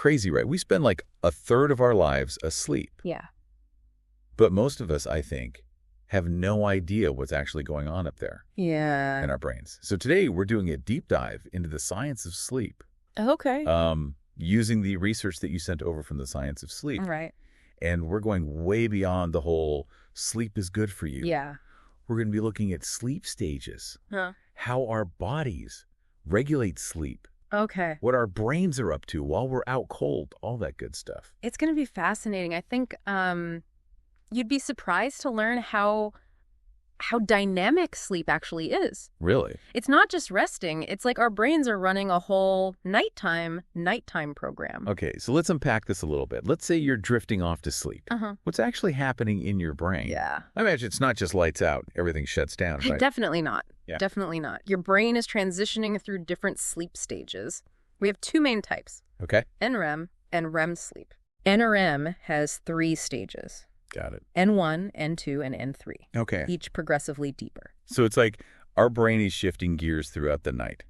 crazy, right? We spend like a third of our lives asleep. Yeah. But most of us, I think, have no idea what's actually going on up there Yeah. in our brains. So today we're doing a deep dive into the science of sleep. Okay. Using the research that you sent over from the science of sleep. Right. And we're going way beyond the whole sleep is good for you. Yeah. We're going to be looking at sleep stages, Huh. how our bodies regulate sleep, Okay. what our brains are up to while we're out cold, all that good stuff. It's going to be fascinating. I think you'd be surprised to learn how dynamic sleep actually is. Really? It's not just resting. It's like our brains are running a whole nighttime program. Okay, so let's unpack this a little bit. Let's say you're drifting off to sleep. Uh-huh. What's actually happening in your brain? Yeah. I imagine it's not just lights out, everything shuts down, right? Definitely not. Yeah. Definitely not. Your brain is transitioning through different sleep stages. We have two main types, Okay. NREM and REM sleep. NREM has 3 stages, Got it. N1, N2, and N3, Okay. each progressively deeper. So it's like our brain is shifting gears throughout the night,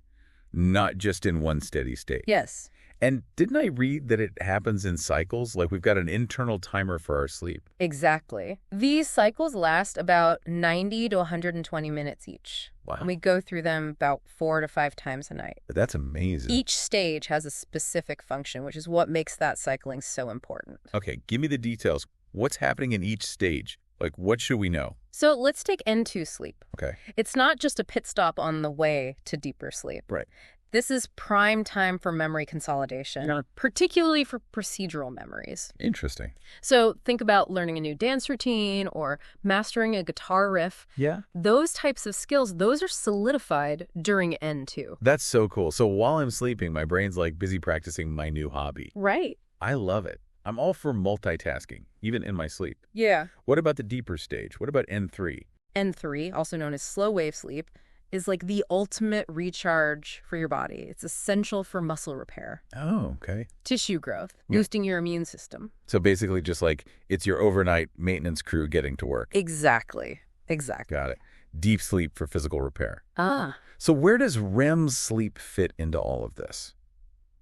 not just in one steady state. Yes. And didn't I read that it happens in cycles? Like we've got an internal timer for our sleep. Exactly. These cycles last about 90 to 120 minutes each. Wow. And we go through them about 4 to 5 times a night. That's amazing. Each stage has a specific function, which is what makes that cycling so important. Okay, give me the details. What's happening in each stage? Like, what should we know? So let's take N2 sleep. Okay. It's not just a pit stop on the way to deeper sleep. Right. This is prime time for memory consolidation, particularly for procedural memories. Interesting. So think about learning a new dance routine or mastering a guitar riff. Yeah. Those types of skills, those are solidified during N2. That's so cool. So while I'm sleeping, my brain's like busy practicing my new hobby. Right. I love it. I'm all for multitasking, even in my sleep. Yeah. What about the deeper stage? What about N3? N3, also known as slow wave sleep, is like the ultimate recharge for your body. It's essential for muscle repair, Oh, okay. tissue growth, Yeah. boosting your immune system. So basically just like it's your overnight maintenance crew getting to work. Exactly. Exactly. Got it. Deep sleep for physical repair. Ah, So where does REM sleep fit into all of this?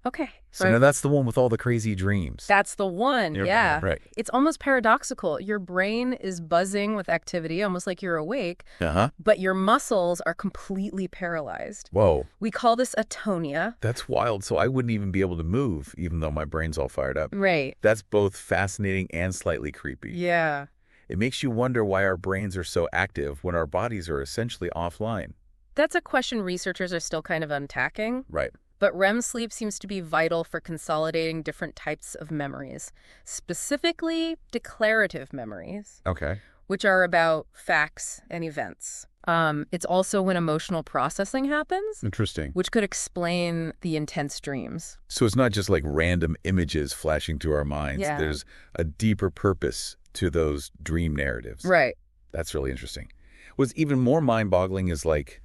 okay. So now that's the one with all the crazy dreams. That's the one, yeah. Right. It's almost paradoxical. Your brain is buzzing with activity, almost like you're awake, Uh-huh. but your muscles are completely paralyzed. Whoa. We call this atonia. That's wild. So I wouldn't even be able to move, even though my brain's all fired up. Right. That's both fascinating and slightly creepy. Yeah. It makes you wonder why our brains are so active when our bodies are essentially offline. That's a question researchers are still kind of unpacking. Right. But REM sleep seems to be vital for consolidating different types of memories, specifically declarative memories, Okay. which are about facts and events. It's also when emotional processing happens, Interesting. which could explain the intense dreams. So it's not just like random images flashing through our minds. Yeah. There's a deeper purpose to those dream narratives. Right. That's really interesting. What's even more mind-boggling is like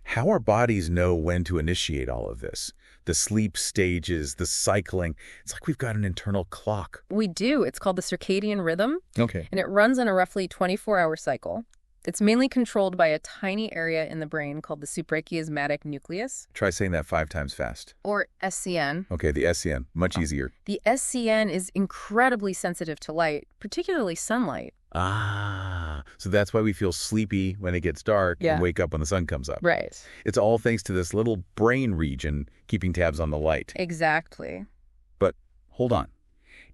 how our bodies know when to initiate all of this. The sleep stages, the cycling. It's like we've got an internal clock. We do. It's called the circadian rhythm, Okay. and it runs on a roughly 24-hour cycle. It's mainly controlled by a tiny area in the brain called the suprachiasmatic nucleus, Try saying that 5 times fast. or SCN. Okay, the SCN. Much easier. The SCN is incredibly sensitive to light, particularly sunlight. Ah, so that's why we feel sleepy when it gets dark Yeah. and wake up when the sun comes up. Right. It's all thanks to this little brain region keeping tabs on the light. Exactly. But hold on.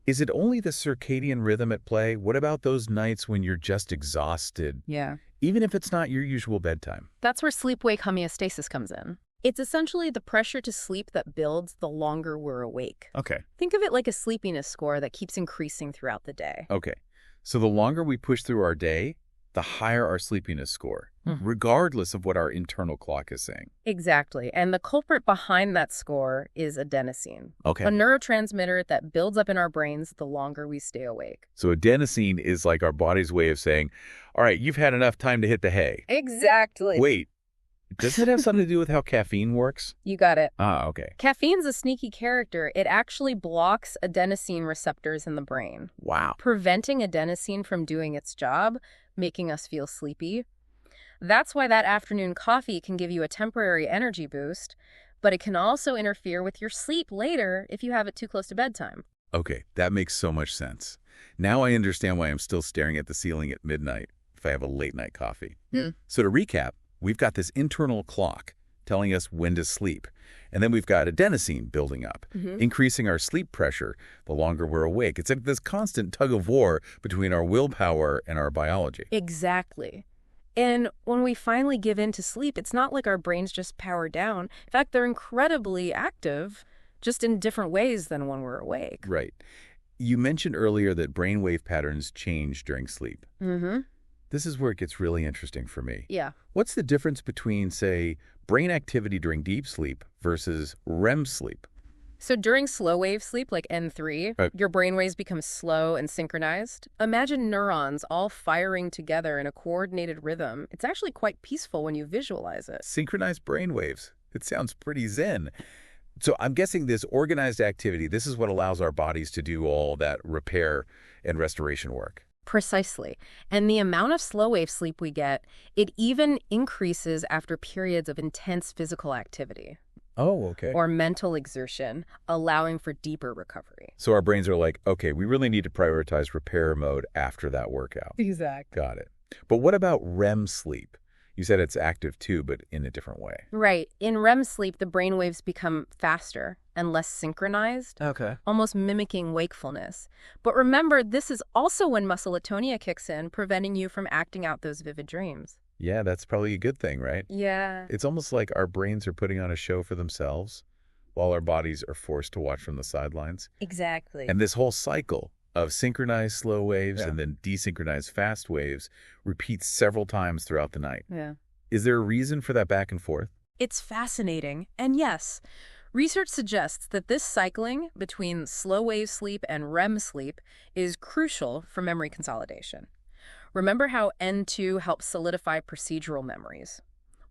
Is it only the circadian rhythm at play? What about those nights when you're just exhausted, Yeah. even if it's not your usual bedtime? That's where sleep-wake homeostasis comes in. It's essentially the pressure to sleep that builds the longer we're awake. Okay. Think of it like a sleepiness score that keeps increasing throughout the day. Okay. So the longer we push through our day, the higher our sleepiness score, Mhm. regardless of what our internal clock is saying. Exactly. And the culprit behind that score is adenosine, Okay. a neurotransmitter that builds up in our brains the longer we stay awake. So adenosine is like our body's way of saying, all right, you've had enough time to hit the hay. Exactly. Wait, does it have something to do with how caffeine works? You got it. Ah, okay. Caffeine's a sneaky character. It actually blocks adenosine receptors in the brain, Wow. preventing adenosine from doing its job, making us feel sleepy. That's why that afternoon coffee can give you a temporary energy boost, But it can also interfere with your sleep later if you have it too close to bedtime. Okay, that makes so much sense. Now I understand why I'm still staring at the ceiling at midnight if I have a late-night coffee. So to recap, we've got this internal clock telling us when to sleep. And then we've got adenosine building up, increasing our sleep pressure the longer we're awake. It's like this constant tug-of-war between our willpower and our biology. Exactly. And when we finally give in to sleep, it's not like our brains just power down. In fact, they're incredibly active, just in different ways than when we're awake. Right. You mentioned earlier that brainwave patterns change during sleep. This is where it gets really interesting for me. Yeah. What's the difference between, say, brain activity during deep sleep versus REM sleep? So during slow wave sleep, like N3, your brain waves become slow and synchronized. Imagine neurons all firing together in a coordinated rhythm. It's actually quite peaceful when you visualize it. Synchronized brain waves. It sounds pretty zen. So I'm guessing this organized activity, this is what allows our bodies to do all that repair and restoration work. Precisely. And the amount of slow wave sleep we get, it even increases after periods of intense physical activity. Oh, okay. Or mental exertion, allowing for deeper recovery. So our brains are like, okay, we really need to prioritize repair mode after that workout. Exactly. Got it. But what about REM sleep? You said it's active too, but in a different way. Right. In REM sleep, the brain waves become faster and less synchronized, almost mimicking wakefulness. But remember, this is also when muscle atonia kicks in, preventing you from acting out those vivid dreams. Yeah, that's probably a good thing, right? Yeah. It's almost like our brains are putting on a show for themselves while our bodies are forced to watch from the sidelines. Exactly. And this whole cycle of synchronized slow waves and then desynchronized fast waves repeats several times throughout the night. Yeah. Is there a reason for that back and forth? It's fascinating. And yes, research suggests that this cycling between slow wave sleep and REM sleep is crucial for memory consolidation. Remember how N2 helps solidify procedural memories?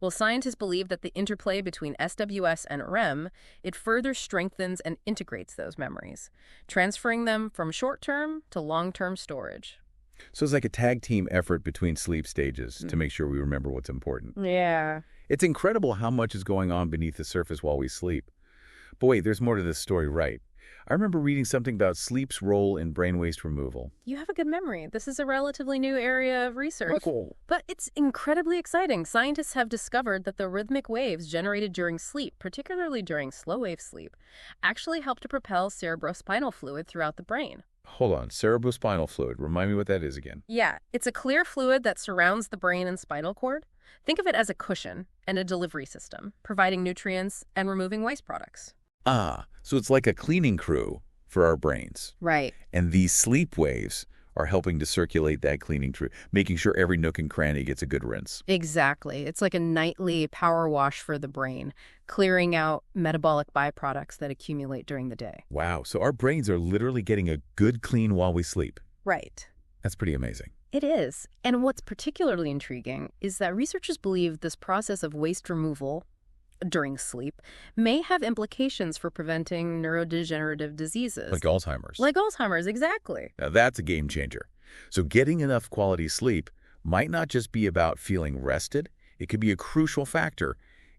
Well, scientists believe that the interplay between SWS and REM, it further strengthens and integrates those memories, transferring them from short-term to long-term storage. So it's like a tag team effort between sleep stages to make sure we remember what's important. Yeah. It's incredible how much is going on beneath the surface while we sleep. But wait, there's more to this story, right? I remember reading something about sleep's role in brain waste removal. You have a good memory. This is a relatively new area of research. Cool. But it's incredibly exciting. Scientists have discovered that the rhythmic waves generated during sleep, particularly during slow wave sleep, actually help to propel cerebrospinal fluid throughout the brain. Hold on, cerebrospinal fluid. Remind me what that is again. Yeah, it's a clear fluid that surrounds the brain and spinal cord. Think of it as a cushion and a delivery system, providing nutrients and removing waste products. Ah, so it's like a cleaning crew for our brains. Right. And these sleep waves are helping to circulate that cleaning crew, making sure every nook and cranny gets a good rinse. Exactly. It's like a nightly power wash for the brain, clearing out metabolic byproducts that accumulate during the day. Wow, so our brains are literally getting a good clean while we sleep. Right. That's pretty amazing. It is. And what's particularly intriguing is that researchers believe this process of waste removal during sleep may have implications for preventing neurodegenerative diseases. Like Alzheimer's. Like Alzheimer's, exactly. Now that's a game changer. So getting enough quality sleep might not just be about feeling rested. It could be a crucial factor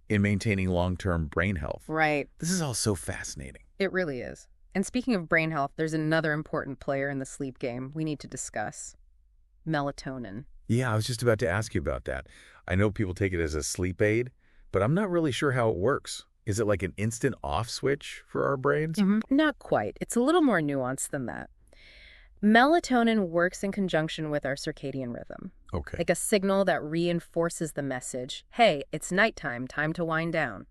in maintaining long-term brain health. Right. This is all so fascinating. It really is. And speaking of brain health, there's another important player in the sleep game we need to discuss. Melatonin. Yeah, I was just about to ask you about that. I know people take it as a sleep aid, but I'm not really sure how it works. Is it like an instant off switch for our brains? Not quite. It's a little more nuanced than that. Melatonin works in conjunction with our circadian rhythm. Okay. Like a signal that reinforces the message, hey, it's nighttime, time to wind down.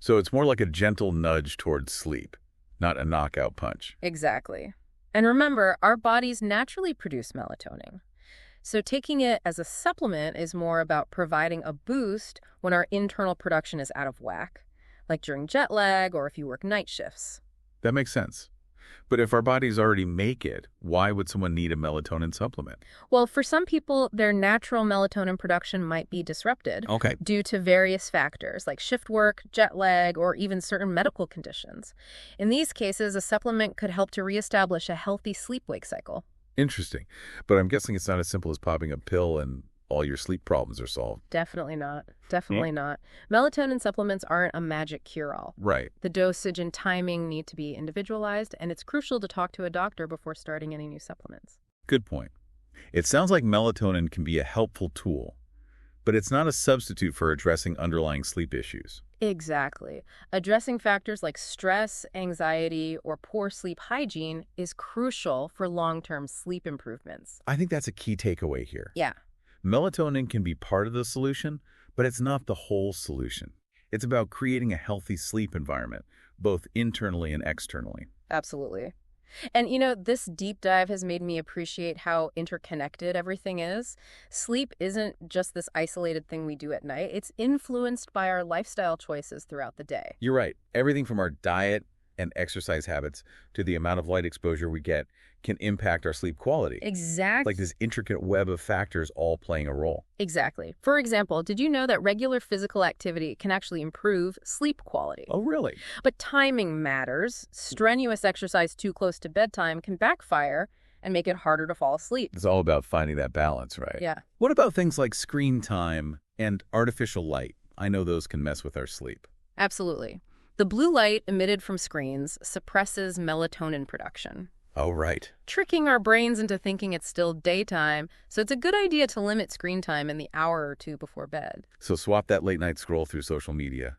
So it's more like a gentle nudge towards sleep, not a knockout punch. Exactly. And remember, our bodies naturally produce melatonin. So taking it as a supplement is more about providing a boost when our internal production is out of whack, like during jet lag or if you work night shifts. That makes sense. But if our bodies already make it, why would someone need a melatonin supplement? Well, for some people, their natural melatonin production might be disrupted due to various factors like shift work, jet lag, or even certain medical conditions. In these cases, a supplement could help to reestablish a healthy sleep-wake cycle. Interesting. But I'm guessing it's not as simple as popping a pill and all your sleep problems are solved. Definitely not. Definitely not. Melatonin supplements aren't a magic cure-all. Right. The dosage and timing need to be individualized, and it's crucial to talk to a doctor before starting any new supplements. Good point. It sounds like melatonin can be a helpful tool, but it's not a substitute for addressing underlying sleep issues. Exactly. Addressing factors like stress, anxiety, or poor sleep hygiene is crucial for long-term sleep improvements. I think that's a key takeaway here. Yeah. Melatonin can be part of the solution, but it's not the whole solution. It's about creating a healthy sleep environment, both internally and externally. Absolutely. And this deep dive has made me appreciate how interconnected everything is. Sleep isn't just this isolated thing we do at night. It's influenced by our lifestyle choices throughout the day. You're right. Everything from our diet and exercise habits to the amount of light exposure we get can impact our sleep quality. Exactly. Like this intricate web of factors all playing a role. Exactly. For example, did you know that regular physical activity can actually improve sleep quality? Oh, really? But timing matters. Strenuous exercise too close to bedtime can backfire and make it harder to fall asleep. It's all about finding that balance, right? Yeah. What about things like screen time and artificial light? I know those can mess with our sleep. Absolutely. The blue light emitted from screens suppresses melatonin production, Oh, right. tricking our brains into thinking it's still daytime, so it's a good idea to limit screen time in the hour or two before bed. So swap that late night scroll through social media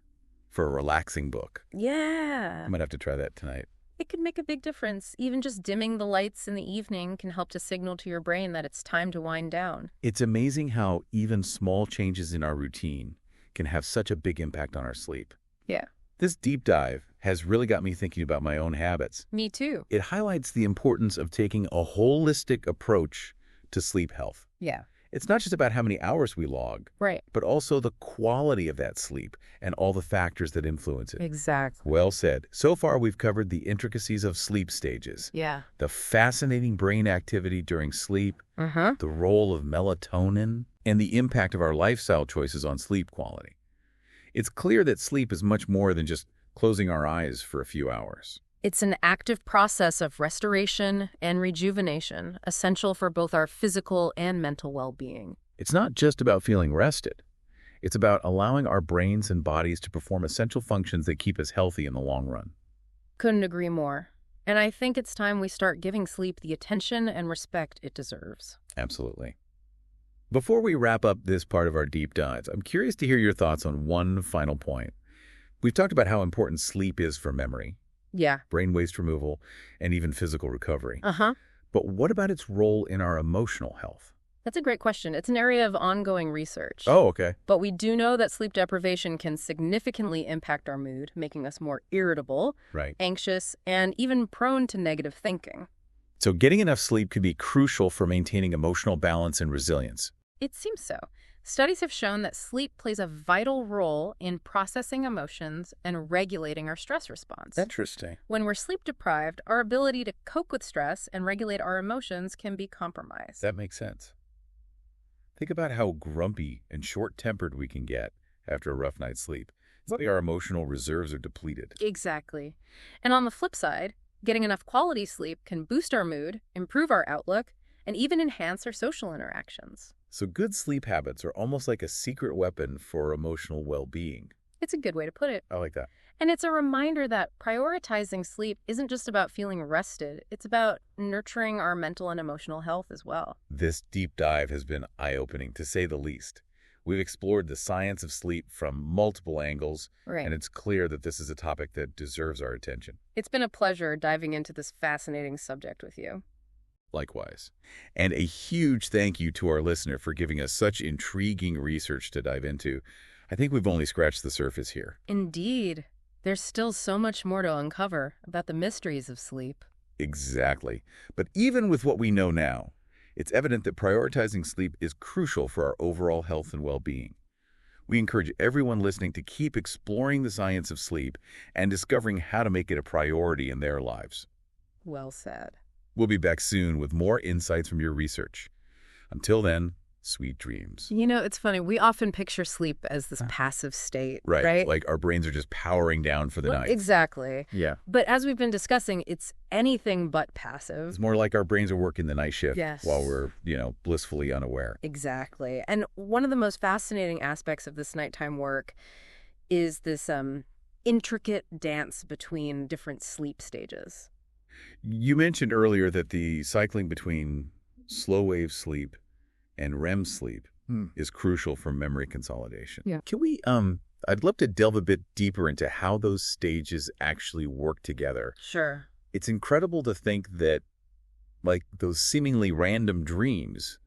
for a relaxing book. Yeah. I might have to try that tonight. It could make a big difference. Even just dimming the lights in the evening can help to signal to your brain that it's time to wind down. It's amazing how even small changes in our routine can have such a big impact on our sleep. Yeah. This deep dive has really got me thinking about my own habits. Me too. It highlights the importance of taking a holistic approach to sleep health. Yeah. It's not just about how many hours we log, Right. but also the quality of that sleep and all the factors that influence it. Exactly. Well said. So far, we've covered the intricacies of sleep stages, Yeah. the fascinating brain activity during sleep, Uh-huh. the role of melatonin, and the impact of our lifestyle choices on sleep quality. It's clear that sleep is much more than just closing our eyes for a few hours. It's an active process of restoration and rejuvenation, essential for both our physical and mental well-being. It's not just about feeling rested. It's about allowing our brains and bodies to perform essential functions that keep us healthy in the long run. Couldn't agree more. And I think it's time we start giving sleep the attention and respect it deserves. Absolutely. Before we wrap up this part of our deep dives, I'm curious to hear your thoughts on one final point. We've talked about how important sleep is for memory, Yeah. brain waste removal, and even physical recovery. Uh-huh. But what about its role in our emotional health? That's a great question. It's an area of ongoing research. Oh, okay. But we do know that sleep deprivation can significantly impact our mood, making us more irritable, Right. anxious, and even prone to negative thinking. So getting enough sleep could be crucial for maintaining emotional balance and resilience. It seems so. Studies have shown that sleep plays a vital role in processing emotions and regulating our stress response. Interesting. When we're sleep deprived, our ability to cope with stress and regulate our emotions can be compromised. That makes sense. Think about how grumpy and short-tempered we can get after a rough night's sleep. It's like our emotional reserves are depleted. Exactly. And on the flip side, getting enough quality sleep can boost our mood, improve our outlook, and even enhance our social interactions. So good sleep habits are almost like a secret weapon for emotional well-being. It's a good way to put it. I like that. And it's a reminder that prioritizing sleep isn't just about feeling rested. It's about nurturing our mental and emotional health as well. This deep dive has been eye-opening, to say the least. We've explored the science of sleep from multiple angles, Right. and it's clear that this is a topic that deserves our attention. It's been a pleasure diving into this fascinating subject with you. Likewise. And a huge thank you to our listener for giving us such intriguing research to dive into. I think we've only scratched the surface here. Indeed. There's still so much more to uncover about the mysteries of sleep. Exactly. But even with what we know now, it's evident that prioritizing sleep is crucial for our overall health and well-being. We encourage everyone listening to keep exploring the science of sleep and discovering how to make it a priority in their lives. Well said. We'll be back soon with more insights from your research. Until then, sweet dreams. You know, it's funny. We often picture sleep as this passive state, right? Like our brains are just powering down for the night. Exactly. Yeah. But as we've been discussing, it's anything but passive. It's more like our brains are working the night shift Yes. while we're, blissfully unaware. Exactly. And one of the most fascinating aspects of this nighttime work is this intricate dance between different sleep stages. You mentioned earlier that the cycling between slow wave sleep and REM sleep is crucial for memory consolidation. Yeah. Can we, I'd love to delve a bit deeper into how those stages actually work together. Sure. It's incredible to think that, like, those seemingly random dreams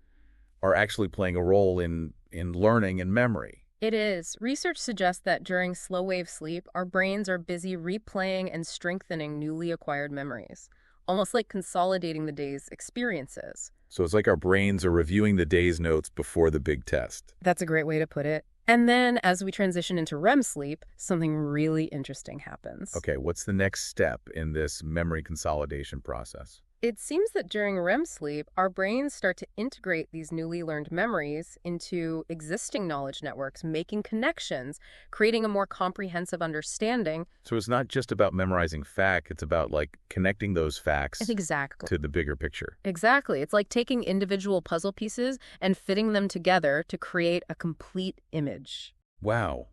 are actually playing a role in learning and memory. It is. Research suggests that during slow-wave sleep, our brains are busy replaying and strengthening newly acquired memories, almost like consolidating the day's experiences. So it's like our brains are reviewing the day's notes before the big test. That's a great way to put it. And then, as we transition into REM sleep, something really interesting happens. Okay, what's the next step in this memory consolidation process? It seems that during REM sleep, our brains start to integrate these newly learned memories into existing knowledge networks, making connections, creating a more comprehensive understanding. So it's not just about memorizing facts, it's about, like, connecting those facts Exactly. to the bigger picture. Exactly. It's like taking individual puzzle pieces and fitting them together to create a complete image. Wow.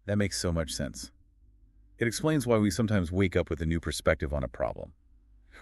That makes so much sense. It explains why we sometimes wake up with a new perspective on a problem.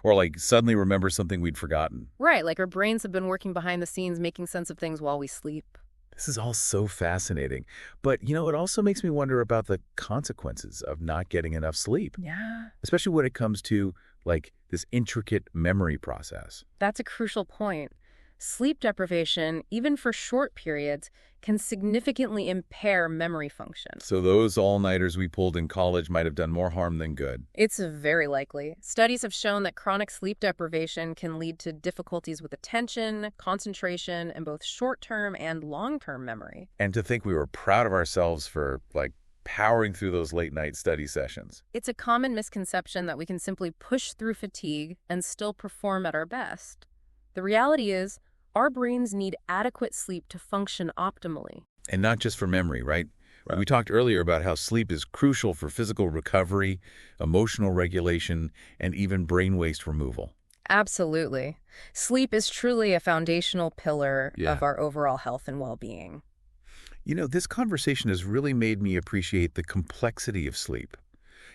Or, like, suddenly remember something we'd forgotten. Right, like our brains have been working behind the scenes making sense of things while we sleep. This is all so fascinating. But, it also makes me wonder about the consequences of not getting enough sleep. Yeah. Especially when it comes to, like, this intricate memory process. That's a crucial point. Sleep deprivation, even for short periods, can significantly impair memory function. So those all-nighters we pulled in college might have done more harm than good. It's very likely. Studies have shown that chronic sleep deprivation can lead to difficulties with attention, concentration, and both short-term and long-term memory. And to think we were proud of ourselves for, like, powering through those late-night study sessions. It's a common misconception that we can simply push through fatigue and still perform at our best. The reality is, our brains need adequate sleep to function optimally. And not just for memory, right? We talked earlier about how sleep is crucial for physical recovery, emotional regulation, and even brain waste removal. Absolutely. Sleep is truly a foundational pillar Yeah. of our overall health and well-being. This conversation has really made me appreciate the complexity of sleep.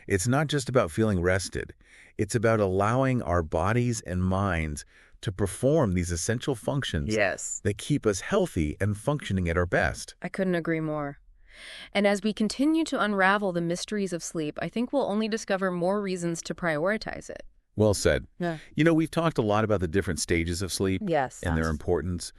It's not just about feeling rested. It's about allowing our bodies and minds to perform these essential functions that keep us healthy and functioning at our best. I couldn't agree more. And as we continue to unravel the mysteries of sleep, I think we'll only discover more reasons to prioritize it. Well said. Yeah. We've talked a lot about the different stages of sleep Yes. and their importance.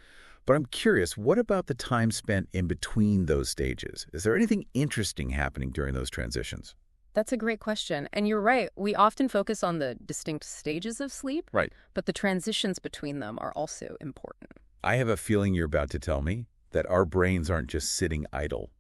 But I'm curious, what about the time spent in between those stages? Is there anything interesting happening during those transitions? That's a great question. And you're right. We often focus on the distinct stages of sleep, Right. but the transitions between them are also important. I have a feeling you're about to tell me that our brains aren't just sitting idle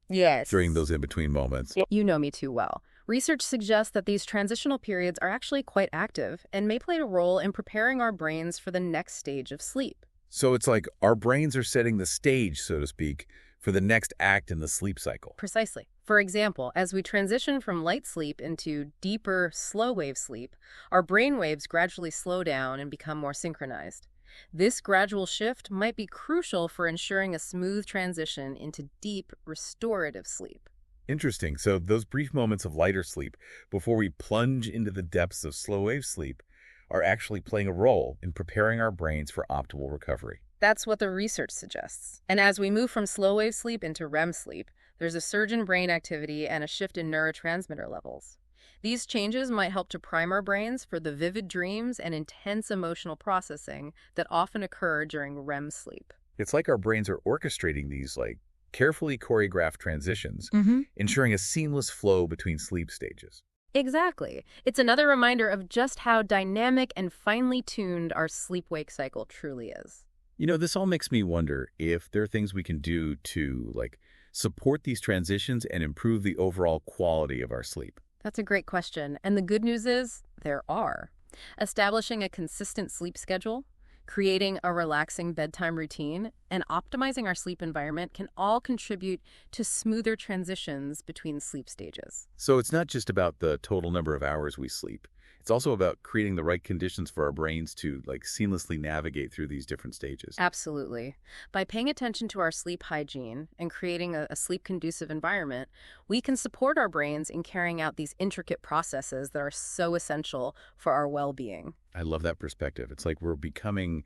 during those in-between moments. You know me too well. Research suggests that these transitional periods are actually quite active and may play a role in preparing our brains for the next stage of sleep. So it's like our brains are setting the stage, so to speak, for the next act in the sleep cycle. Precisely. For example, as we transition from light sleep into deeper, slow-wave sleep, our brain waves gradually slow down and become more synchronized. This gradual shift might be crucial for ensuring a smooth transition into deep, restorative sleep. Interesting. So those brief moments of lighter sleep before we plunge into the depths of slow-wave sleep are actually playing a role in preparing our brains for optimal recovery. That's what the research suggests. And as we move from slow-wave sleep into REM sleep, there's a surge in brain activity and a shift in neurotransmitter levels. These changes might help to prime our brains for the vivid dreams and intense emotional processing that often occur during REM sleep. It's like our brains are orchestrating these, like, carefully choreographed transitions, ensuring a seamless flow between sleep stages. Exactly. It's another reminder of just how dynamic and finely tuned our sleep-wake cycle truly is. This all makes me wonder if there are things we can do to, like, support these transitions and improve the overall quality of our sleep. That's a great question. And the good news is there are. Establishing a consistent sleep schedule, Creating a relaxing bedtime routine and optimizing our sleep environment can all contribute to smoother transitions between sleep stages. So it's not just about the total number of hours we sleep. It's also about creating the right conditions for our brains to seamlessly navigate through these different stages. Absolutely. By paying attention to our sleep hygiene and creating a sleep-conducive environment, we can support our brains in carrying out these intricate processes that are so essential for our well-being. I love that perspective. It's like we're becoming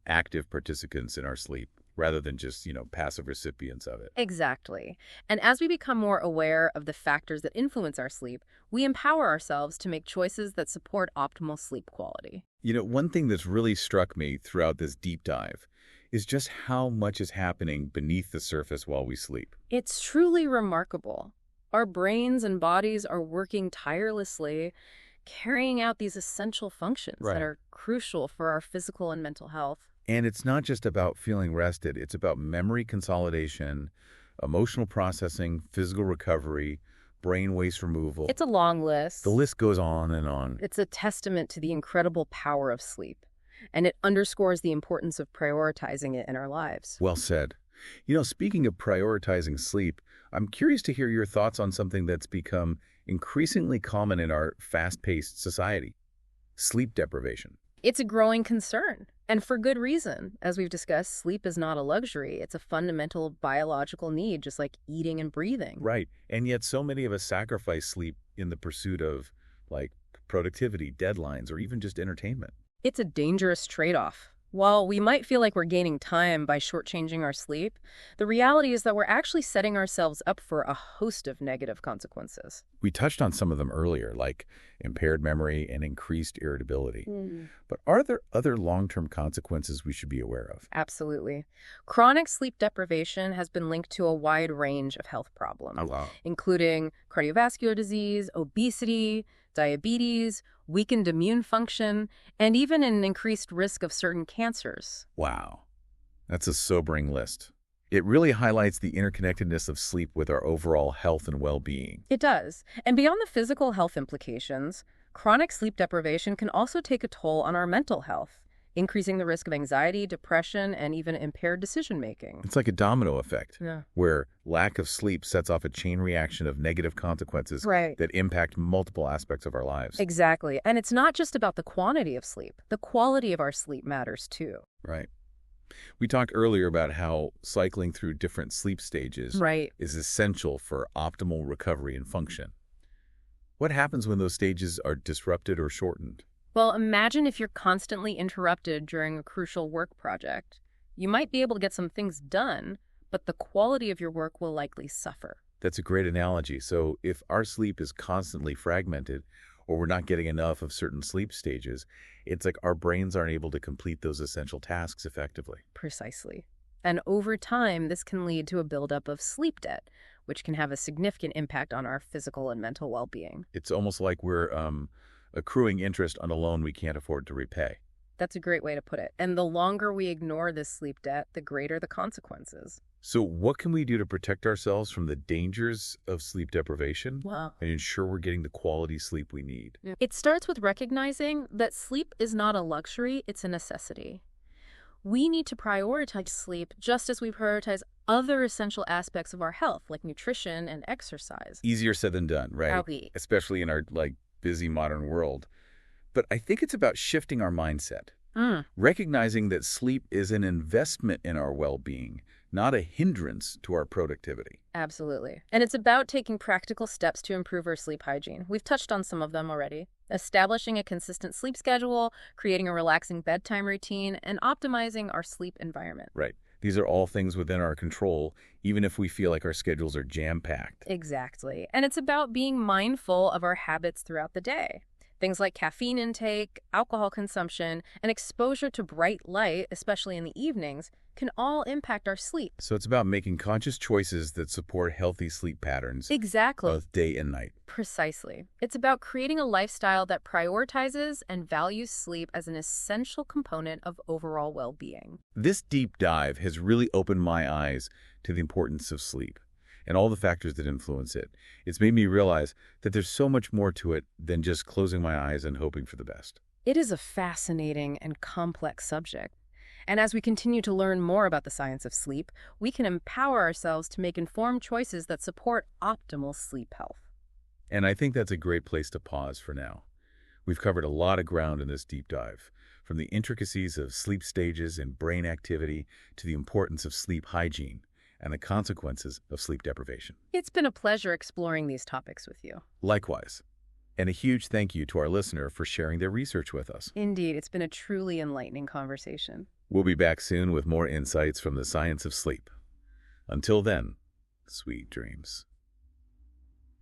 active participants in our sleep rather than just, passive recipients of it. Exactly. And as we become more aware of the factors that influence our sleep, we empower ourselves to make choices that support optimal sleep quality. One thing that's really struck me throughout this deep dive is just how much is happening beneath the surface while we sleep. It's truly remarkable. Our brains and bodies are working tirelessly, carrying out these essential functions Right. that are crucial for our physical and mental health. And it's not just about feeling rested. It's about memory consolidation, emotional processing, physical recovery, brain waste removal. It's a long list. The list goes on and on. It's a testament to the incredible power of sleep, and it underscores the importance of prioritizing it in our lives. Well said. Speaking of prioritizing sleep, I'm curious to hear your thoughts on something that's become increasingly common in our fast-paced society: sleep deprivation. It's a growing concern, and for good reason. As we've discussed, sleep is not a luxury. It's a fundamental biological need, just like eating and breathing. Right. And yet so many of us sacrifice sleep in the pursuit of, productivity, deadlines, or even just entertainment. It's a dangerous trade-off. While we might feel like we're gaining time by shortchanging our sleep, the reality is that we're actually setting ourselves up for a host of negative consequences. We touched on some of them earlier, like impaired memory and increased irritability. But are there other long-term consequences we should be aware of? Absolutely. Chronic sleep deprivation has been linked to a wide range of health problems, Oh, wow. including cardiovascular disease, obesity, diabetes, weakened immune function, and even an increased risk of certain cancers. Wow. That's a sobering list. It really highlights the interconnectedness of sleep with our overall health and well-being. It does. And beyond the physical health implications, chronic sleep deprivation can also take a toll on our mental health, increasing the risk of anxiety, depression, and even impaired decision-making. It's like a domino effect, Yeah. where lack of sleep sets off a chain reaction of negative consequences Right. that impact multiple aspects of our lives. Exactly. And it's not just about the quantity of sleep. The quality of our sleep matters too. Right. We talked earlier about how cycling through different sleep stages Right. is essential for optimal recovery and function. What happens when those stages are disrupted or shortened? Well, imagine if you're constantly interrupted during a crucial work project. You might be able to get some things done, but the quality of your work will likely suffer. That's a great analogy. So if our sleep is constantly fragmented, or we're not getting enough of certain sleep stages, it's like our brains aren't able to complete those essential tasks effectively. Precisely. And over time, this can lead to a buildup of sleep debt, which can have a significant impact on our physical and mental well-being. It's almost like we're accruing interest on a loan we can't afford to repay. That's a great way to put it. And the longer we ignore this sleep debt, the greater the consequences. So what can we do to protect ourselves from the dangers of sleep deprivation Wow. and ensure we're getting the quality sleep we need? It starts with recognizing that sleep is not a luxury, it's a necessity. We need to prioritize sleep just as we prioritize other essential aspects of our health, like nutrition and exercise. Easier said than done, right? Okay. Especially in our busy modern world. But I think it's about shifting our mindset, recognizing that sleep is an investment in our well-being, not a hindrance to our productivity. Absolutely. And it's about taking practical steps to improve our sleep hygiene. We've touched on some of them already. Establishing a consistent sleep schedule, creating a relaxing bedtime routine, and optimizing our sleep environment. Right. These are all things within our control, even if we feel like our schedules are jam-packed. Exactly. And it's about being mindful of our habits throughout the day. Things like caffeine intake, alcohol consumption, and exposure to bright light, especially in the evenings, can all impact our sleep. So it's about making conscious choices that support healthy sleep patterns, Exactly. both day and night. Precisely. It's about creating a lifestyle that prioritizes and values sleep as an essential component of overall well-being. This deep dive has really opened my eyes to the importance of sleep and all the factors that influence it. It's made me realize that there's so much more to it than just closing my eyes and hoping for the best. It is a fascinating and complex subject. And as we continue to learn more about the science of sleep, we can empower ourselves to make informed choices that support optimal sleep health. And I think that's a great place to pause for now. We've covered a lot of ground in this deep dive, from the intricacies of sleep stages and brain activity to the importance of sleep hygiene and the consequences of sleep deprivation. It's been a pleasure exploring these topics with you. Likewise. And a huge thank you to our listener for sharing their research with us. Indeed, it's been a truly enlightening conversation. We'll be back soon with more insights from the science of sleep. Until then, sweet dreams.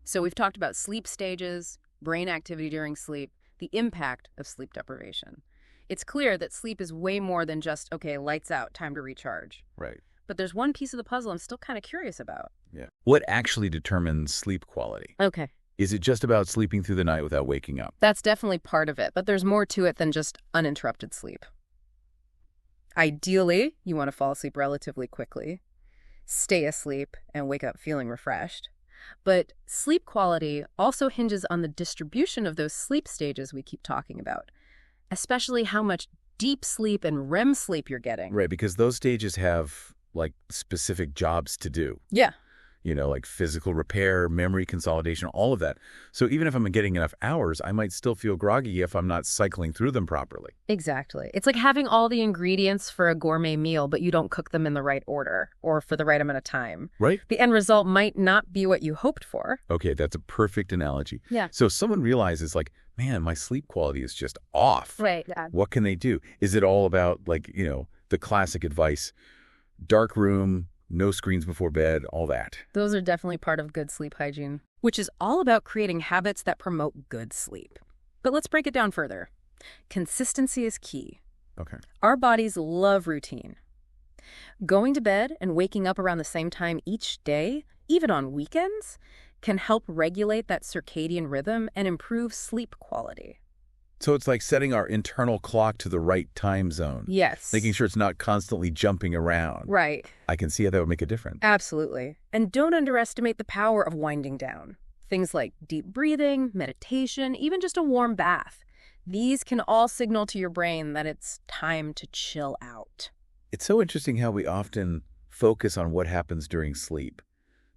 So we've talked about sleep stages, brain activity during sleep, the impact of sleep deprivation. It's clear that sleep is way more than just, okay, lights out, time to recharge. Right. But there's one piece of the puzzle I'm still kind of curious about. Yeah. What actually determines sleep quality? Okay. Is it just about sleeping through the night without waking up? That's definitely part of it, but there's more to it than just uninterrupted sleep. Ideally, you want to fall asleep relatively quickly, stay asleep, and wake up feeling refreshed. But sleep quality also hinges on the distribution of those sleep stages we keep talking about, especially how much deep sleep and REM sleep you're getting. Right, because those stages have, like, specific jobs to do. Yeah. You know, like physical repair, memory consolidation, all of that. So even if I'm getting enough hours, I might still feel groggy if I'm not cycling through them properly. Exactly. It's like having all the ingredients for a gourmet meal, but you don't cook them in the right order or for the right amount of time. Right? The end result might not be what you hoped for. Okay, that's a perfect analogy. Yeah. So someone realizes, like, man, my sleep quality is just off. Right. Yeah. What can they do? Is it all about, like, you know, the classic advice, dark room, no screens before bed, all that? Those are definitely part of good sleep hygiene, which is all about creating habits that promote good sleep. But let's break it down further. Consistency is key. Okay. Our bodies love routine. Going to bed and waking up around the same time each day, even on weekends, can help regulate that circadian rhythm and improve sleep quality. So it's like setting our internal clock to the right time zone. Yes. Making sure it's not constantly jumping around. Right. I can see how that would make a difference. Absolutely. And don't underestimate the power of winding down. Things like deep breathing, meditation, even just a warm bath. These can all signal to your brain that it's time to chill out. It's so interesting how we often focus on what happens during sleep,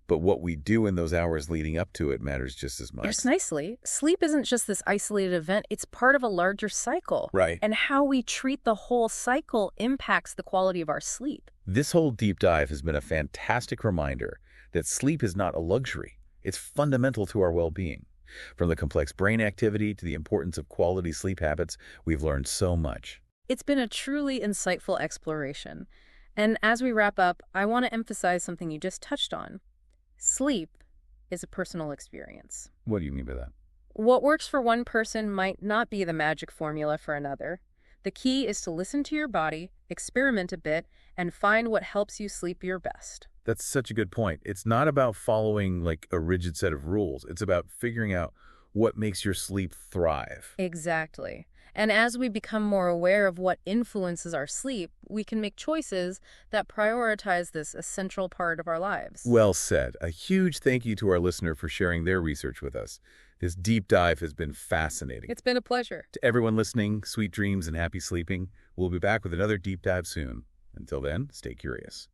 but what we do in those hours leading up to it matters just as much. Yes, nicely. Sleep isn't just this isolated event. It's part of a larger cycle. Right. And how we treat the whole cycle impacts the quality of our sleep. This whole deep dive has been a fantastic reminder that sleep is not a luxury. It's fundamental to our well-being. From the complex brain activity to the importance of quality sleep habits, we've learned so much. It's been a truly insightful exploration. And as we wrap up, I want to emphasize something you just touched on. Sleep is a personal experience. What do you mean by that? What works for one person might not be the magic formula for another. The key is to listen to your body, experiment a bit, and find what helps you sleep your best. That's such a good point. It's not about following, like, a rigid set of rules. It's about figuring out what makes your sleep thrive. Exactly. And as we become more aware of what influences our sleep, we can make choices that prioritize this essential part of our lives. Well said. A huge thank you to our listener for sharing their research with us. This deep dive has been fascinating. It's been a pleasure. To everyone listening, sweet dreams and happy sleeping. We'll be back with another deep dive soon. Until then, stay curious.